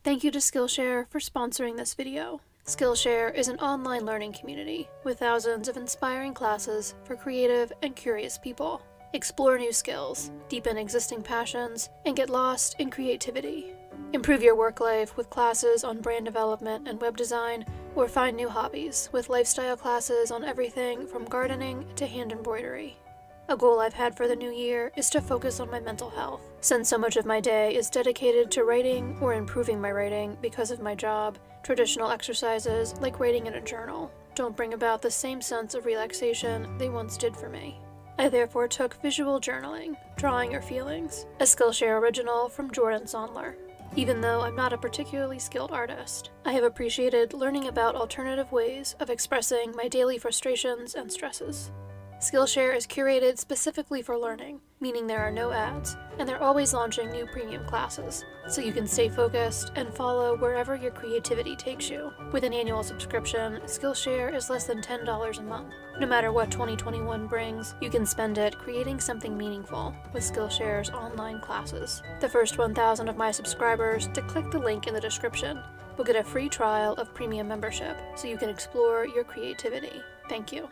Thank you to Skillshare for sponsoring this video. Skillshare is an online learning community with thousands of inspiring classes for creative and curious people. Explore new skills, deepen existing passions, and get lost in creativity. Improve your work life with classes on brand development and web design, or find new hobbies with lifestyle classes on everything from gardening to hand embroidery. A goal I've had for the new year is to focus on my mental health, since so much of my day is dedicated to writing or improving my writing because of my job. Traditional exercises, like writing in a journal, don't bring about the same sense of relaxation they once did for me. I therefore took visual journaling, drawing your feelings, a Skillshare original from Jordan Sondler. Even though I'm not a particularly skilled artist, I have appreciated learning about alternative ways of expressing my daily frustrations and stresses. Skillshare is curated specifically for learning, meaning there are no ads, and they're always launching new premium classes, so you can stay focused and follow wherever your creativity takes you. With an annual subscription, Skillshare is less than $10 a month. No matter what 2021 brings, you can spend it creating something meaningful with Skillshare's online classes. The first 1,000 of my subscribers to click the link in the description will get a free trial of premium membership, so you can explore your creativity. Thank you.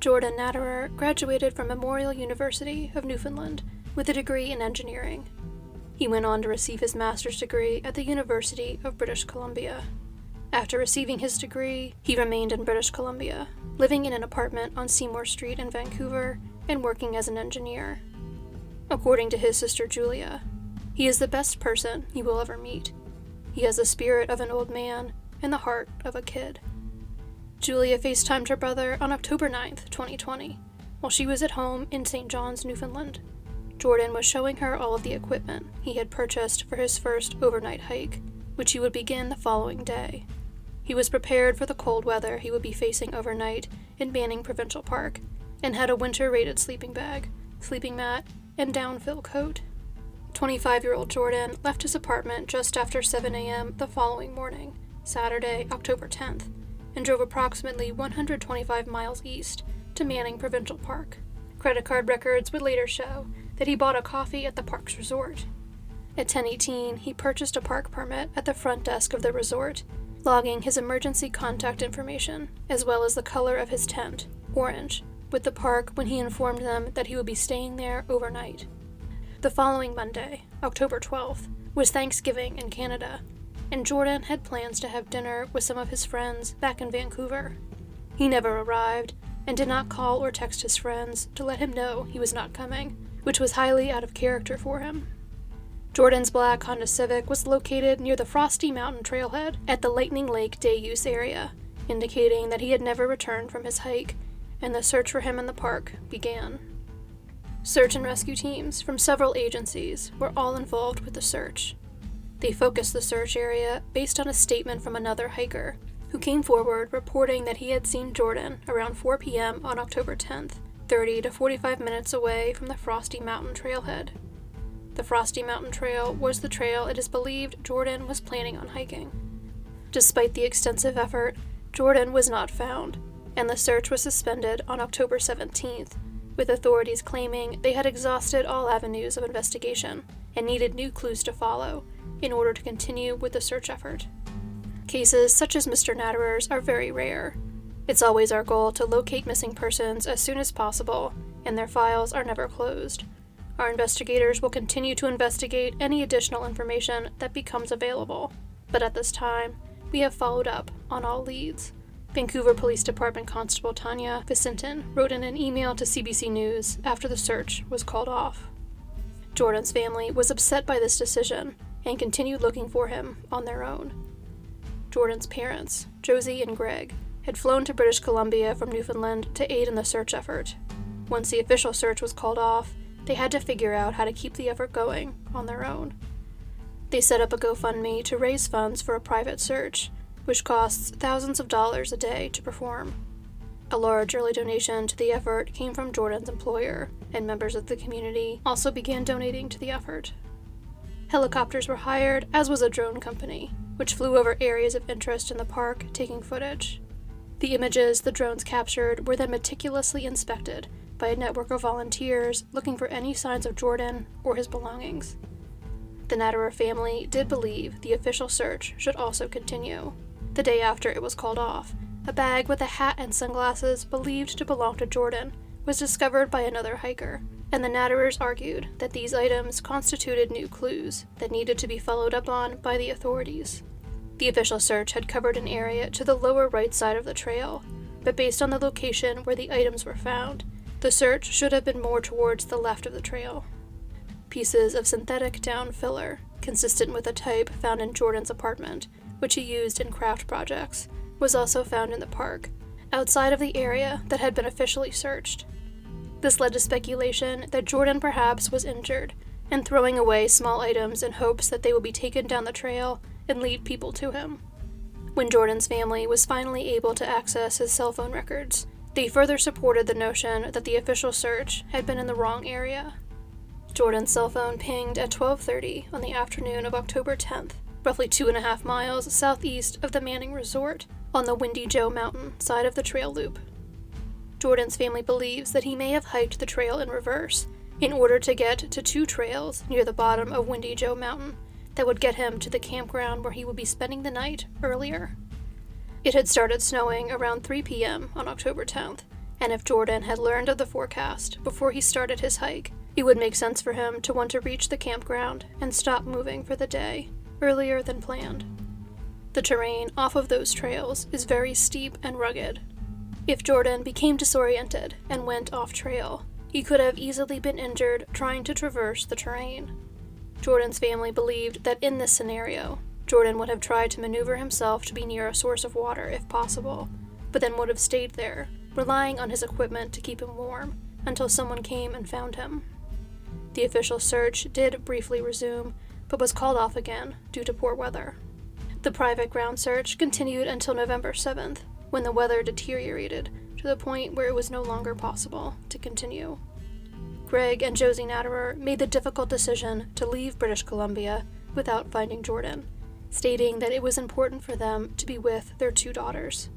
Jordan Naterer graduated from Memorial University of Newfoundland with a degree in engineering. He went on to receive his master's degree at the University of British Columbia. After receiving his degree, he remained in British Columbia, living in an apartment on Seymour Street in Vancouver and working as an engineer. According to his sister Julia, he is the best person you will ever meet. He has the spirit of an old man and the heart of a kid. Julia FaceTimed her brother on October 9th, 2020, while she was at home in St. John's, Newfoundland. Jordan was showing her all of the equipment he had purchased for his first overnight hike, which he would begin the following day. He was prepared for the cold weather he would be facing overnight in Banning Provincial Park, and had a winter-rated sleeping bag, sleeping mat, and downfill coat. 25-year-old Jordan left his apartment just after 7 a.m. the following morning, Saturday, October 10th, and drove approximately 125 miles east to Banning Provincial Park. Credit card records would later show that he bought a coffee at the park's resort. At 10:18, he purchased a park permit at the front desk of the resort, logging his emergency contact information, as well as the color of his tent, orange, with the park when he informed them that he would be staying there overnight. The following Monday, October 12th, was Thanksgiving in Canada, and Jordan had plans to have dinner with some of his friends back in Vancouver. He never arrived, and did not call or text his friends to let him know he was not coming, which was highly out of character for him. Jordan's black Honda Civic was located near the Frosty Mountain trailhead at the Lightning Lake Day Use area, indicating that he had never returned from his hike, and the search for him in the park began. Search and rescue teams from several agencies were all involved with the search. They focused the search area based on a statement from another hiker, who came forward reporting that he had seen Jordan around 4 p.m. on October 10th, 30 to 45 minutes away from the Frosty Mountain trailhead. The Frosty Mountain Trail was the trail it is believed Jordan was planning on hiking. Despite the extensive effort, Jordan was not found, and the search was suspended on October 17th, with authorities claiming they had exhausted all avenues of investigation and needed new clues to follow in order to continue with the search effort. Cases such as Mr. Naterer's are very rare. It's always our goal to locate missing persons as soon as possible, and their files are never closed. Our investigators will continue to investigate any additional information that becomes available, but at this time, we have followed up on all leads. Vancouver Police Department Constable Tanya Vicentin wrote in an email to CBC News after the search was called off. Jordan's family was upset by this decision and continued looking for him on their own. Jordan's parents, Josie and Greg, had flown to British Columbia from Newfoundland to aid in the search effort. Once the official search was called off, they had to figure out how to keep the effort going on their own. They set up a GoFundMe to raise funds for a private search, which costs thousands of dollars a day to perform. A large early donation to the effort came from Jordan's employer, and members of the community also began donating to the effort. Helicopters were hired, as was a drone company, which flew over areas of interest in the park, taking footage. The images the drones captured were then meticulously inspected by a network of volunteers looking for any signs of Jordan or his belongings. The Naterer family did believe the official search should also continue. The day after it was called off, a bag with a hat and sunglasses believed to belong to Jordan was discovered by another hiker, and the Naterers argued that these items constituted new clues that needed to be followed up on by the authorities. The official search had covered an area to the lower right side of the trail, but based on the location where the items were found, the search should have been more towards the left of the trail. Pieces of synthetic down filler, consistent with a type found in Jordan's apartment, which he used in craft projects, was also found in the park, outside of the area that had been officially searched. This led to speculation that Jordan perhaps was injured and throwing away small items in hopes that they would be taken down the trail and lead people to him. When Jordan's family was finally able to access his cell phone records, they further supported the notion that the official search had been in the wrong area. Jordan's cell phone pinged at 12:30 on the afternoon of October 10th, roughly 2.5 miles southeast of the Manning Resort on the Windy Joe Mountain side of the trail loop. Jordan's family believes that he may have hiked the trail in reverse in order to get to two trails near the bottom of Windy Joe Mountain that would get him to the campground where he would be spending the night earlier. It had started snowing around 3 p.m. on October 10th, and if Jordan had learned of the forecast before he started his hike, it would make sense for him to want to reach the campground and stop moving for the day earlier than planned. The terrain off of those trails is very steep and rugged. If Jordan became disoriented and went off trail, he could have easily been injured trying to traverse the terrain. Jordan's family believed that in this scenario, Jordan would have tried to maneuver himself to be near a source of water if possible, but then would have stayed there, relying on his equipment to keep him warm until someone came and found him. The official search did briefly resume, but was called off again due to poor weather. The private ground search continued until November 7th, when the weather deteriorated to the point where it was no longer possible to continue. Greg and Josie Naterer made the difficult decision to leave British Columbia without finding Jordan, stating that it was important for them to be with their 2 daughters.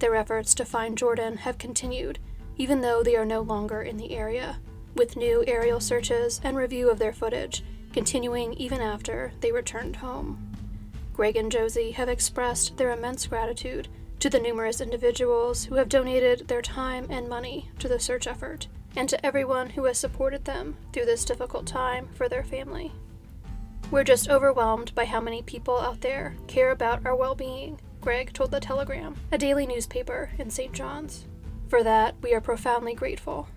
Their efforts to find Jordan have continued, even though they are no longer in the area, with new aerial searches and review of their footage continuing even after they returned home. Greg and Josie have expressed their immense gratitude to the numerous individuals who have donated their time and money to the search effort, and to everyone who has supported them through this difficult time for their family. We're just overwhelmed by how many people out there care about our well-being, Greg told The Telegram, a daily newspaper in St. John's. For that, we are profoundly grateful.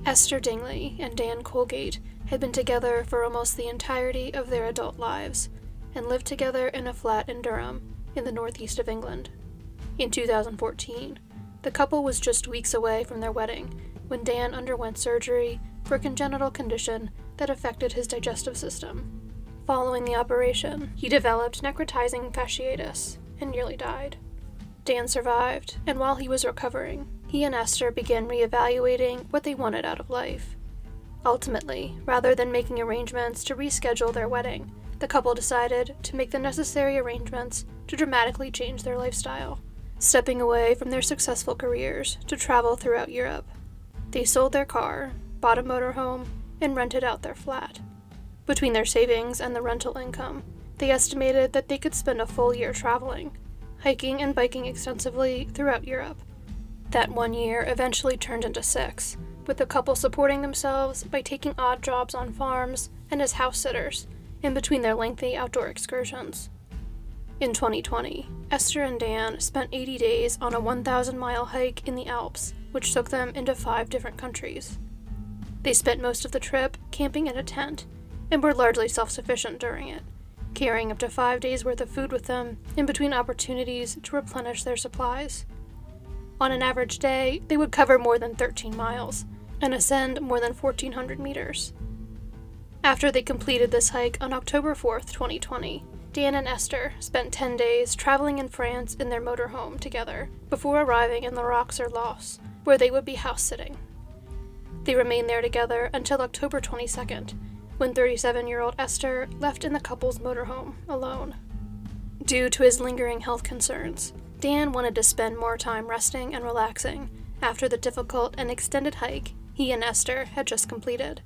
Esther Dingley and Dan Colgate had been together for almost the entirety of their adult lives, and lived together in a flat in Durham, in the northeast of England. In 2014, the couple was just weeks away from their wedding when Dan underwent surgery for a congenital condition that affected his digestive system. Following the operation, he developed necrotizing fasciitis and nearly died. Dan survived, and while he was recovering, he and Esther began reevaluating what they wanted out of life. Ultimately, rather than making arrangements to reschedule their wedding, the couple decided to make the necessary arrangements to dramatically change their lifestyle, stepping away from their successful careers to travel throughout Europe. They sold their car, bought a motorhome, and rented out their flat. Between their savings and the rental income, they estimated that they could spend a full year traveling, hiking and biking extensively throughout Europe. That 1 year eventually turned into 6, with the couple supporting themselves by taking odd jobs on farms and as house sitters in between their lengthy outdoor excursions. In 2020, Esther and Dan spent 80 days on a 1,000-mile hike in the Alps, which took them into 5 different countries. They spent most of the trip camping in a tent, and were largely self-sufficient during it, carrying up to 5 days' worth of food with them in between opportunities to replenish their supplies. On an average day, they would cover more than 13 miles, and ascend more than 1,400 meters. After they completed this hike on October 4th, 2020, Dan and Esther spent 10 days traveling in France in their motorhome together before arriving in La Roque-sur-Losse, where they would be house-sitting. They remained there together until October 22nd, when 37-year-old Esther left in the couple's motorhome alone. Due to his lingering health concerns, Dan wanted to spend more time resting and relaxing after the difficult and extended hike he and Esther had just completed.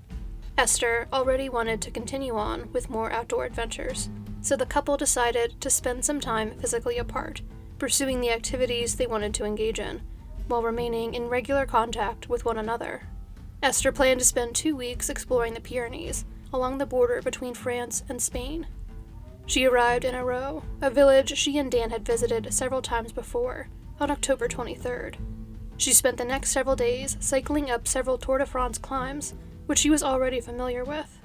Esther already wanted to continue on with more outdoor adventures, so the couple decided to spend some time physically apart, pursuing the activities they wanted to engage in, while remaining in regular contact with one another. Esther planned to spend 2 weeks exploring the Pyrenees, along the border between France and Spain. She arrived in Arros, a village she and Dan had visited several times before, on October 23rd. She spent the next several days cycling up several Tour de France climbs, which she was already familiar with.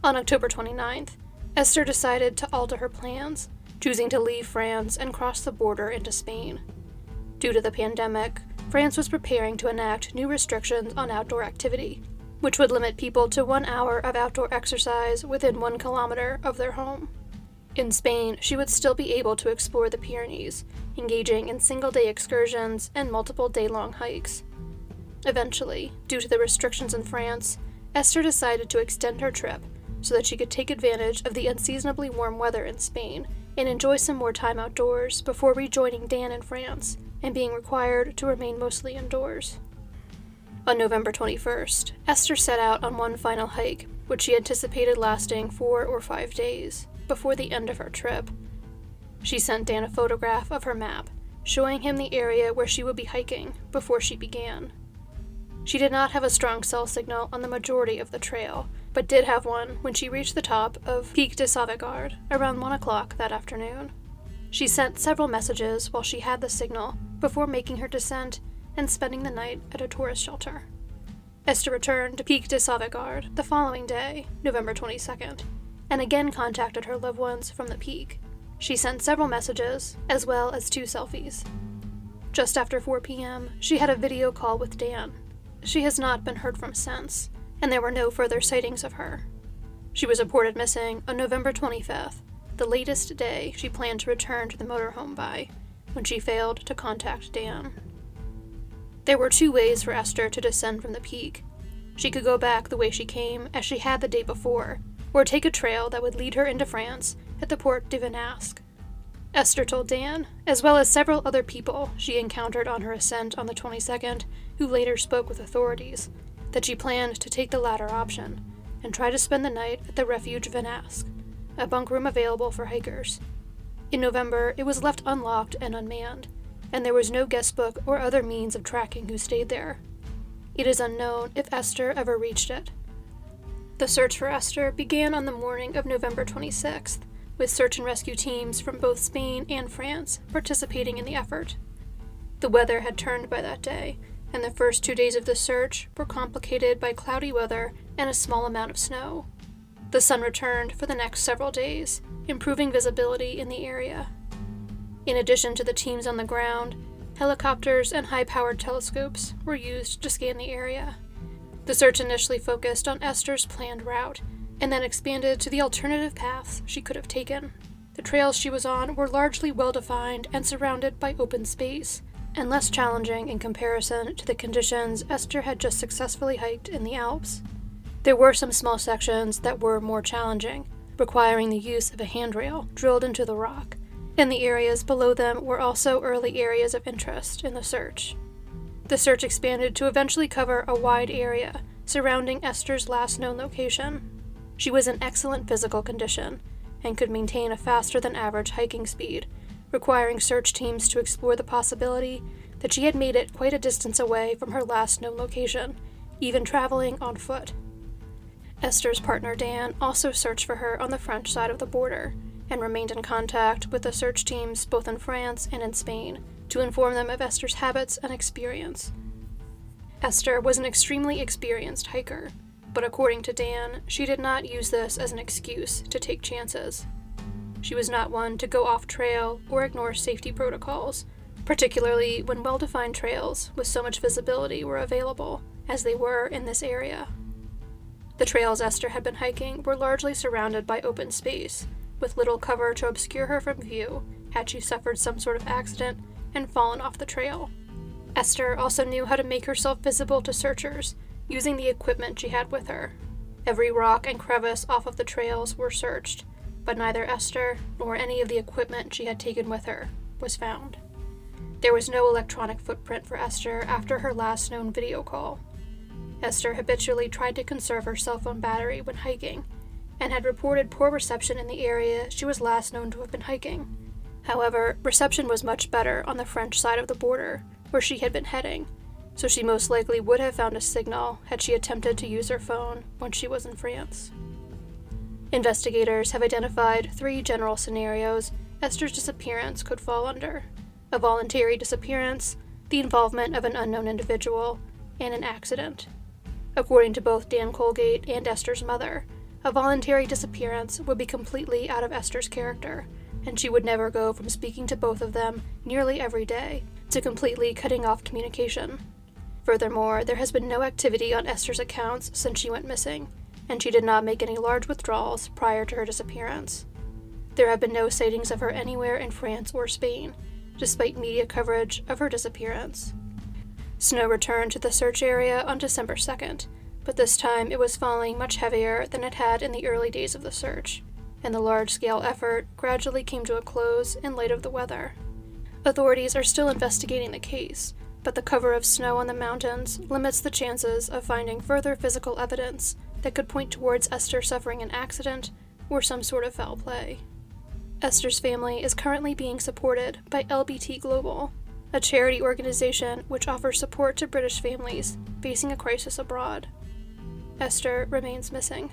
On October 29th, Esther decided to alter her plans, choosing to leave France and cross the border into Spain. Due to the pandemic, France was preparing to enact new restrictions on outdoor activity, which would limit people to 1 hour of outdoor exercise within 1 kilometer of their home. In Spain, she would still be able to explore the Pyrenees, engaging in single-day excursions and multiple day-long hikes. Eventually, due to the restrictions in France, Esther decided to extend her trip so that she could take advantage of the unseasonably warm weather in Spain and enjoy some more time outdoors before rejoining Dan in France and being required to remain mostly indoors. On November 21st, Esther set out on one final hike, which she anticipated lasting 4 or 5 days, before the end of her trip. She sent Dan a photograph of her map, showing him the area where she would be hiking before she began. She did not have a strong cell signal on the majority of the trail, but did have one when she reached the top of Pic de Sauvegarde around 1 o'clock that afternoon. She sent several messages while she had the signal before making her descent and spending the night at a tourist shelter. Esther returned to Pic de Sauvegarde the following day, November 22nd, and again contacted her loved ones from the peak. She sent several messages, as well as 2 selfies. Just after 4 p.m., she had a video call with Dan. She has not been heard from since, and there were no further sightings of her. She was reported missing on November 25th, the latest day she planned to return to the motorhome by, when she failed to contact Dan. There were 2 ways for Esther to descend from the peak. She could go back the way she came, as she had the day before, or take a trail that would lead her into France at the Port de Venasque. Esther told Dan, as well as several other people she encountered on her ascent on the 22nd, who later spoke with authorities, that she planned to take the latter option and try to spend the night at the Refuge Venasque, a bunk room available for hikers. In November, it was left unlocked and unmanned, and there was no guest book or other means of tracking who stayed there. It is unknown if Esther ever reached it. The search for Esther began on the morning of November 26th, with search and rescue teams from both Spain and France participating in the effort. The weather had turned by that day, and the first 2 days of the search were complicated by cloudy weather and a small amount of snow. The sun returned for the next several days, improving visibility in the area. In addition to the teams on the ground, helicopters and high-powered telescopes were used to scan the area. The search initially focused on Esther's planned route, and then expanded to the alternative paths she could have taken. The trails she was on were largely well-defined and surrounded by open space, and less challenging in comparison to the conditions Esther had just successfully hiked in the Alps. There were some small sections that were more challenging, requiring the use of a handrail drilled into the rock, and the areas below them were also early areas of interest in the search. The search expanded to eventually cover a wide area surrounding Esther's last known location. She was in excellent physical condition and could maintain a faster-than-average hiking speed, requiring search teams to explore the possibility that she had made it quite a distance away from her last known location, even traveling on foot. Esther's partner Dan also searched for her on the French side of the border, and remained in contact with the search teams both in France and in Spain to inform them of Esther's habits and experience. Esther was an extremely experienced hiker, but according to Dan, she did not use this as an excuse to take chances. She was not one to go off trail or ignore safety protocols, particularly when well-defined trails with so much visibility were available, as they were in this area. The trails Esther had been hiking were largely surrounded by open space, with little cover to obscure her from view had she suffered some sort of accident and fallen off the trail. Esther also knew how to make herself visible to searchers, using the equipment she had with her. Every rock and crevice off of the trails were searched, but neither Esther nor any of the equipment she had taken with her was found. There was no electronic footprint for Esther after her last known video call. Esther habitually tried to conserve her cell phone battery when hiking, and had reported poor reception in the area she was last known to have been hiking. However, reception was much better on the French side of the border, where she had been heading, so she most likely would have found a signal had she attempted to use her phone when she was in France. Investigators have identified 3 general scenarios Esther's disappearance could fall under: a voluntary disappearance, the involvement of an unknown individual, and an accident. According to both Dan Colgate and Esther's mother, a voluntary disappearance would be completely out of Esther's character, and she would never go from speaking to both of them nearly every day to completely cutting off communication. Furthermore, there has been no activity on Esther's accounts since she went missing, and she did not make any large withdrawals prior to her disappearance. There have been no sightings of her anywhere in France or Spain, despite media coverage of her disappearance. Snow returned to the search area on December 2nd, but this time it was falling much heavier than it had in the early days of the search, and the large-scale effort gradually came to a close in light of the weather. Authorities are still investigating the case, but the cover of snow on the mountains limits the chances of finding further physical evidence that could point towards Esther suffering an accident or some sort of foul play. Esther's family is currently being supported by LBT Global, a charity organization which offers support to British families facing a crisis abroad. Esther remains missing.